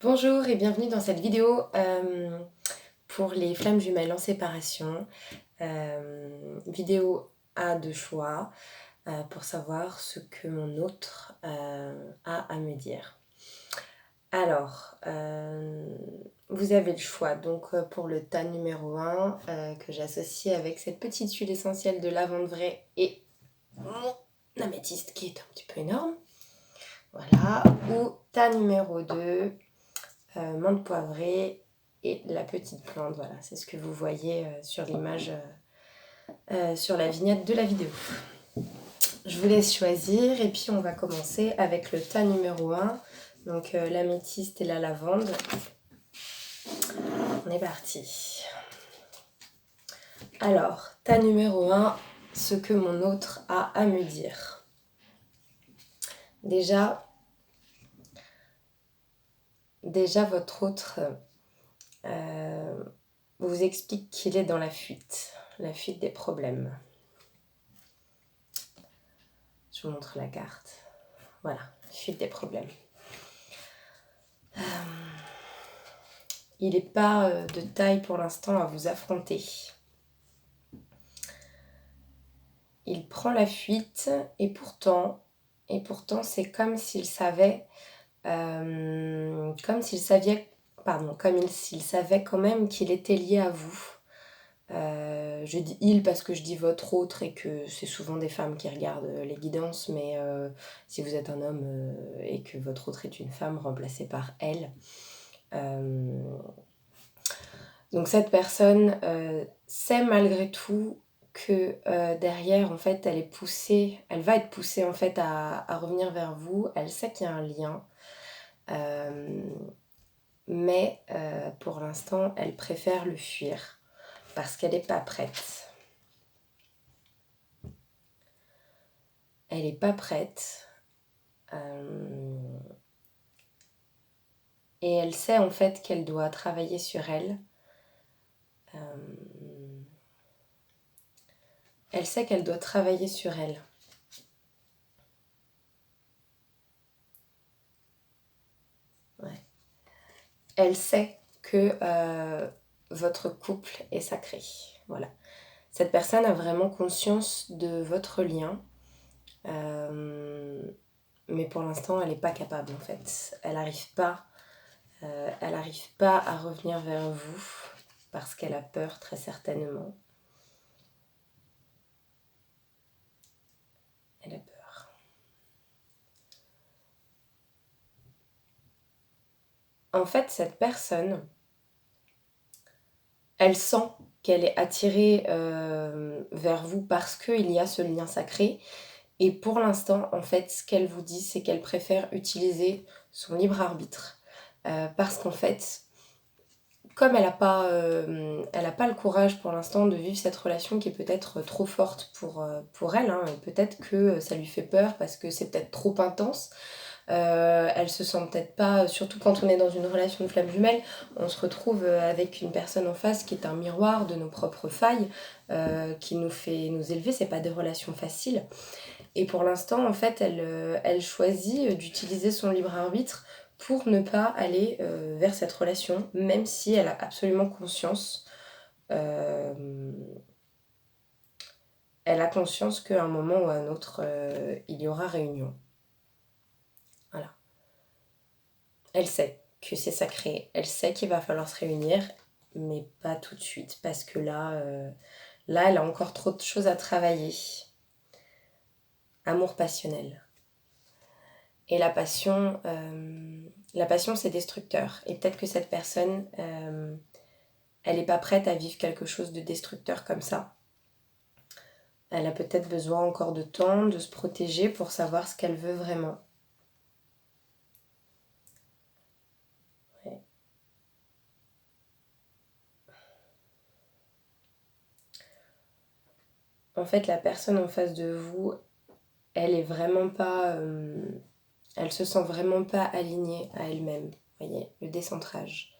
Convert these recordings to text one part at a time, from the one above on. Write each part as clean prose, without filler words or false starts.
Bonjour et bienvenue dans cette vidéo pour les flammes jumelles en séparation. Vidéo à deux choix pour savoir ce que mon autre a à me dire. Alors, vous avez le choix donc pour le tas numéro 1 que j'associe avec cette petite huile essentielle de lavande vraie et mon améthyste qui est un petit peu énorme. Voilà, ou tas numéro 2. Menthe poivrée et la petite plante. Voilà, c'est ce que vous voyez sur l'image, sur la vignette de la vidéo. Je vous laisse choisir et puis on va commencer avec le tas numéro 1. Donc l'améthyste et la lavande. On est parti. Alors, tas numéro 1, ce que mon autre a à me dire. Déjà votre autre vous explique qu'il est dans la fuite des problèmes. Je vous montre la carte. Voilà, fuite des problèmes. Il n'est pas de taille pour l'instant à vous affronter. Il prend la fuite et pourtant c'est comme s'il savait, comme s'il savait quand même qu'il était lié à vous. Je dis il parce que je dis votre autre et que c'est souvent des femmes qui regardent les guidances, mais si vous êtes un homme et que votre autre est une femme, remplacée par elle. Donc cette personne sait malgré tout que derrière, en fait, elle va être poussée en fait à revenir vers vous. Elle sait qu'il y a un lien. Mais pour l'instant, elle préfère le fuir parce qu'elle n'est pas prête. Elle n'est pas prête. Et elle sait en fait qu'elle doit travailler sur elle. Elle sait qu'elle doit travailler sur elle. Ouais. Elle sait que votre couple est sacré. Voilà. Cette personne a vraiment conscience de votre lien. Mais pour l'instant, elle n'est pas capable en fait. Elle n'arrive pas à revenir vers vous parce qu'elle a peur très certainement. Elle a peur. En fait, cette personne, elle sent qu'elle est attirée vers vous parce qu'il y a ce lien sacré. Et pour l'instant, en fait, ce qu'elle vous dit, c'est qu'elle préfère utiliser son libre arbitre. Parce qu'en fait, comme elle n'a pas le courage pour l'instant de vivre cette relation qui est peut-être trop forte pour elle, hein, peut-être que ça lui fait peur parce que c'est peut-être trop intense. Elle se sent peut-être pas, surtout quand on est dans une relation de flamme jumelle, on se retrouve avec une personne en face qui est un miroir de nos propres failles, qui nous fait nous élever. C'est pas des relations faciles. Et pour l'instant, en fait, elle choisit d'utiliser son libre arbitre pour ne pas aller vers cette relation, même si elle a absolument conscience. Elle a conscience qu'à un moment ou à un autre, il y aura réunion. Voilà. Elle sait que c'est sacré, elle sait qu'il va falloir se réunir, mais pas tout de suite, parce que là, elle a encore trop de choses à travailler. Amour passionnel. Et la passion, c'est destructeur. Et peut-être que cette personne, elle n'est pas prête à vivre quelque chose de destructeur comme ça. Elle a peut-être besoin encore de temps, de se protéger pour savoir ce qu'elle veut vraiment. Ouais. En fait, la personne en face de vous, elle est vraiment pas... elle se sent vraiment pas alignée à elle-même. Vous voyez, le décentrage.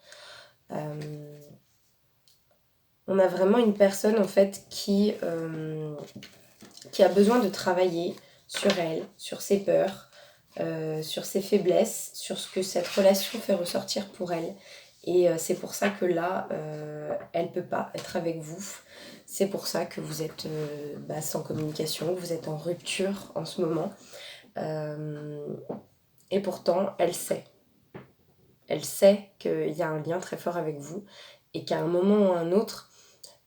On a vraiment une personne en fait qui a besoin de travailler sur elle, sur ses peurs, sur ses faiblesses, sur ce que cette relation fait ressortir pour elle. Et c'est pour ça que là, elle ne peut pas être avec vous. C'est pour ça que vous êtes sans communication, que vous êtes en rupture en ce moment. Et pourtant, elle sait. Elle sait qu'il y a un lien très fort avec vous et qu'à un moment ou à un autre,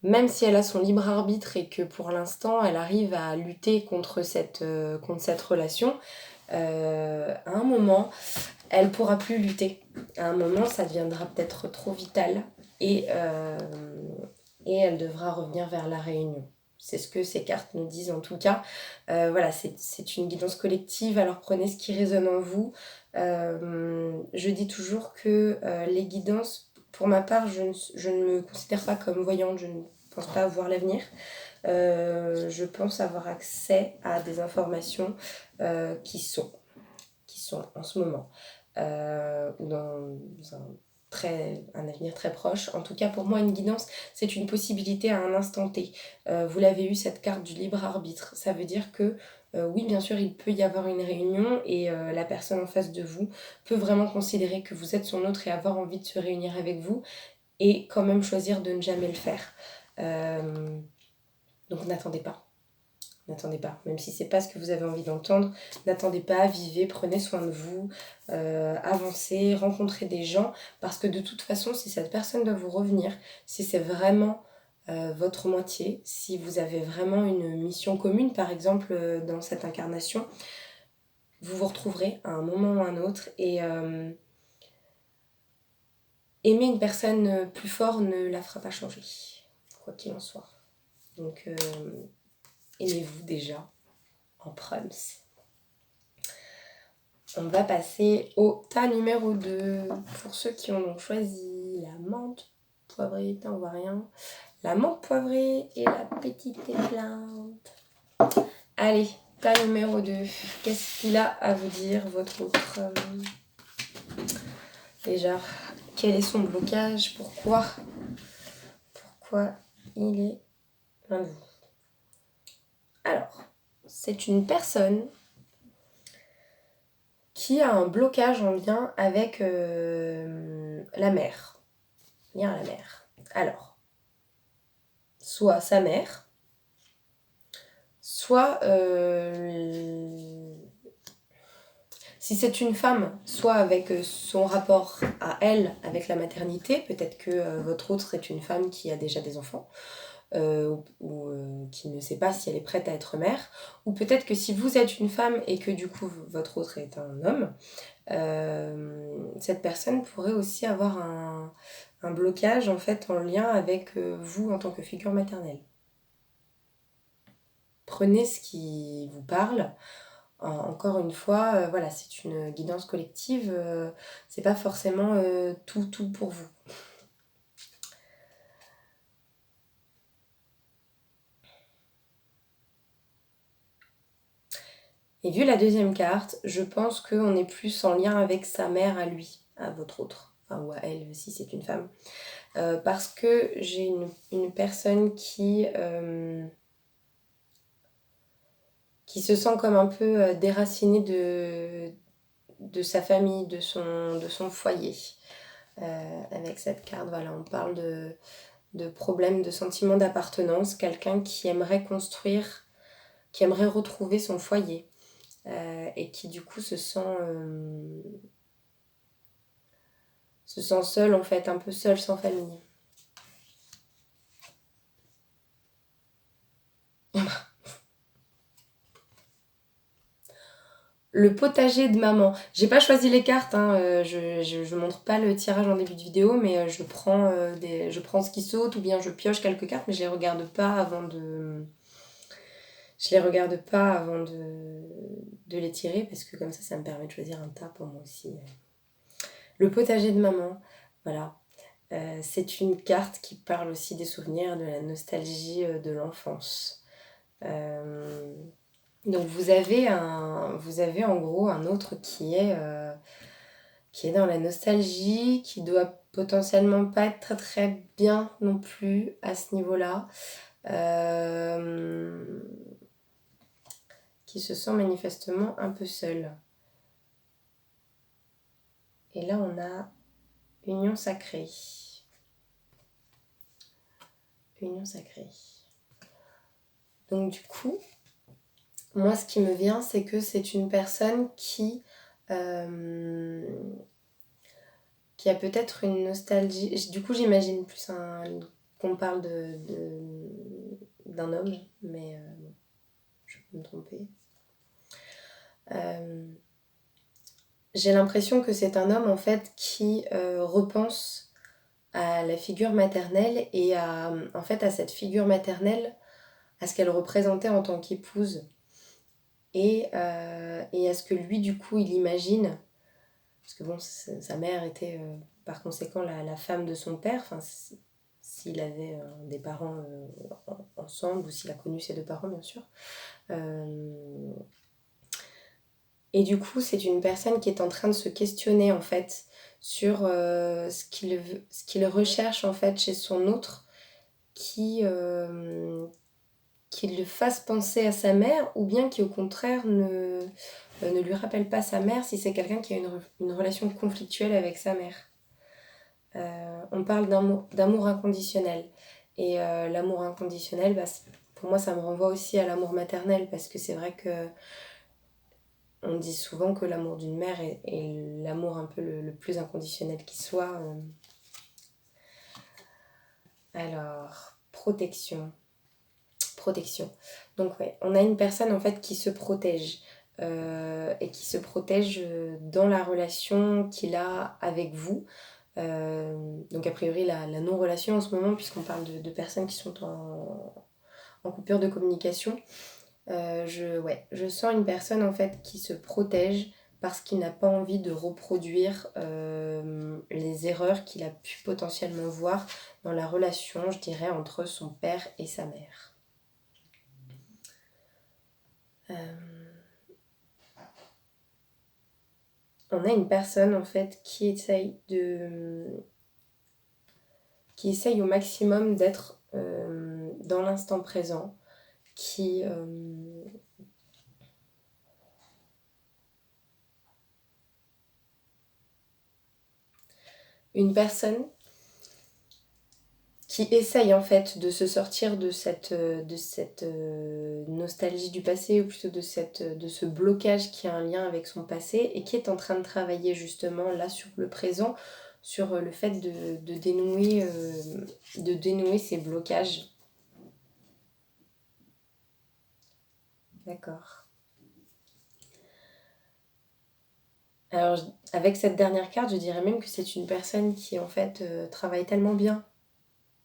même si elle a son libre arbitre et que pour l'instant, elle arrive à lutter contre cette relation, à un moment, elle pourra plus lutter. À un moment, ça deviendra peut-être trop vital et elle devra revenir vers la réunion. C'est ce que ces cartes nous disent en tout cas. Voilà, c'est une guidance collective, alors prenez ce qui résonne en vous. Je dis toujours que les guidances, pour ma part, je ne me considère pas comme voyante, je ne pense pas voir l'avenir. Je pense avoir accès à des informations qui sont en ce moment ou dans un avenir très proche. En tout cas, pour moi, une guidance, c'est une possibilité à un instant T. Vous l'avez eu, cette carte du libre arbitre. Ça veut dire que, oui, bien sûr, il peut y avoir une réunion et la personne en face de vous peut vraiment considérer que vous êtes son autre et avoir envie de se réunir avec vous et quand même choisir de ne jamais le faire. Donc n'attendez pas. N'attendez pas, même si c'est pas ce que vous avez envie d'entendre, n'attendez pas, vivez, prenez soin de vous, avancez, rencontrez des gens, parce que de toute façon, si cette personne doit vous revenir, si c'est vraiment votre moitié, si vous avez vraiment une mission commune, par exemple, dans cette incarnation, vous vous retrouverez à un moment ou à un autre, et aimer une personne plus fort ne la fera pas changer, quoi qu'il en soit. Donc, aimez-vous déjà en proms. On va passer au tas numéro 2. Pour ceux qui ont choisi la menthe poivrée, on voit rien. La menthe poivrée et la petite éplinte. Allez, tas numéro 2. Qu'est-ce qu'il a à vous dire, votre autre Déjà, quel est son blocage? Pourquoi il est loin de vous? Alors, c'est une personne qui a un blocage en lien avec la mer. Lien à la mer. Alors, soit sa mère, soit si c'est une femme, soit avec son rapport à elle, avec la maternité, peut-être que votre autre est une femme qui a déjà des enfants, ou qui ne sait pas si elle est prête à être mère, ou peut-être que si vous êtes une femme et que du coup votre autre est un homme, cette personne pourrait aussi avoir un blocage en fait en lien avec vous en tant que figure maternelle. Prenez ce qui vous parle. Encore une fois, voilà, c'est une guidance collective, c'est pas forcément tout pour vous. Et vu la deuxième carte, je pense qu'on est plus en lien avec sa mère à lui, à votre autre, enfin, ou à elle si c'est une femme. Parce que j'ai une personne qui se sent comme un peu déracinée de sa famille, de son foyer. Avec cette carte, voilà, on parle de problèmes, de sentiments d'appartenance, quelqu'un qui aimerait construire, qui aimerait retrouver son foyer et qui du coup se sent seul en fait, un peu seul sans famille. Le potager de maman. J'ai pas choisi les cartes, hein, je montre pas le tirage en début de vidéo, mais je prends ce qui saute ou bien je pioche quelques cartes, mais je les regarde pas avant de les tirer parce que comme ça me permet de choisir un tas pour moi aussi. Le potager de maman, voilà. C'est une carte qui parle aussi des souvenirs, de la nostalgie de l'enfance. Donc vous avez en gros un autre qui est dans la nostalgie, qui doit potentiellement pas être très très bien non plus à ce niveau-là, qui se sent manifestement un peu seul. Et là, on a union sacrée. Union sacrée. Donc du coup, moi ce qui me vient, c'est que c'est une personne qui a peut-être une nostalgie. Du coup, j'imagine plus qu'on parle d'un homme, mais bon, je peux me tromper. J'ai l'impression que c'est un homme en fait qui repense à la figure maternelle et en fait à cette figure maternelle, à ce qu'elle représentait en tant qu'épouse et à ce que lui du coup il imagine, parce que bon, sa mère était par conséquent la femme de son père, enfin s'il avait des parents ensemble ou s'il a connu ses deux parents bien sûr. Et du coup, c'est une personne qui est en train de se questionner en fait sur ce qu'il recherche en fait chez son autre qui le fasse penser à sa mère ou bien qui au contraire ne lui rappelle pas sa mère si c'est quelqu'un qui a une relation conflictuelle avec sa mère. On parle d'amour inconditionnel. Et l'amour inconditionnel, bah, pour moi, ça me renvoie aussi à l'amour maternel parce que c'est vrai que on dit souvent que l'amour d'une mère est l'amour un peu le plus inconditionnel qui soit. Alors, protection. Donc ouais, on a une personne en fait qui se protège. Et qui se protège dans la relation qu'il a avec vous. Donc a priori la non-relation en ce moment, puisqu'on parle de personnes qui sont en coupure de communication. Je sens une personne en fait qui se protège parce qu'il n'a pas envie de reproduire les erreurs qu'il a pu potentiellement voir dans la relation, je dirais, entre son père et sa mère. On a une personne en fait qui essaye au maximum d'être dans l'instant présent, une personne qui essaye en fait de se sortir de cette nostalgie du passé, ou plutôt de ce blocage qui a un lien avec son passé et qui est en train de travailler justement là sur le présent, sur le fait de dénouer ces blocages. D'accord. Alors avec cette dernière carte, je dirais même que c'est une personne qui en fait travaille tellement bien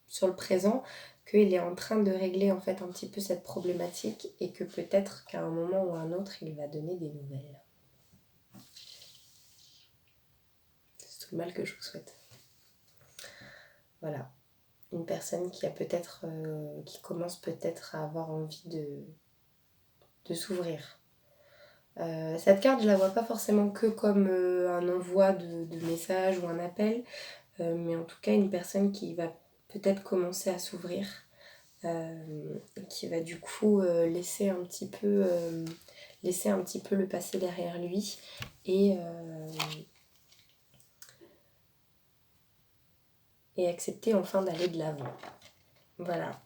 sur le présent qu'il est en train de régler en fait un petit peu cette problématique et que peut-être qu'à un moment ou à un autre il va donner des nouvelles. C'est tout le mal que je vous souhaite. Voilà, une personne qui a peut-être qui commence peut-être à avoir envie de s'ouvrir. Cette carte, je la vois pas forcément que comme un envoi de message ou un appel, mais en tout cas une personne qui va peut-être commencer à s'ouvrir. Qui va du coup laisser un petit peu le passé derrière lui et accepter enfin d'aller de l'avant. Voilà.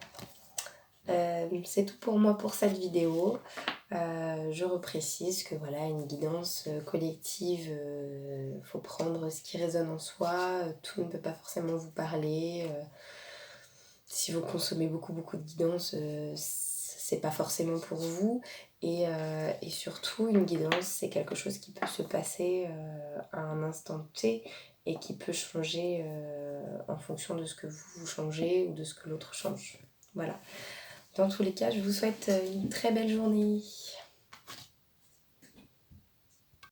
C'est tout pour moi pour cette vidéo. Je reprécise que voilà, une guidance collective, faut prendre ce qui résonne en soi, tout ne peut pas forcément vous parler. Si vous consommez beaucoup de guidance, c'est pas forcément pour vous. Et surtout, une guidance, c'est quelque chose qui peut se passer à un instant T et qui peut changer en fonction de ce que vous changez ou de ce que l'autre change. Voilà. Dans tous les cas, je vous souhaite une très belle journée.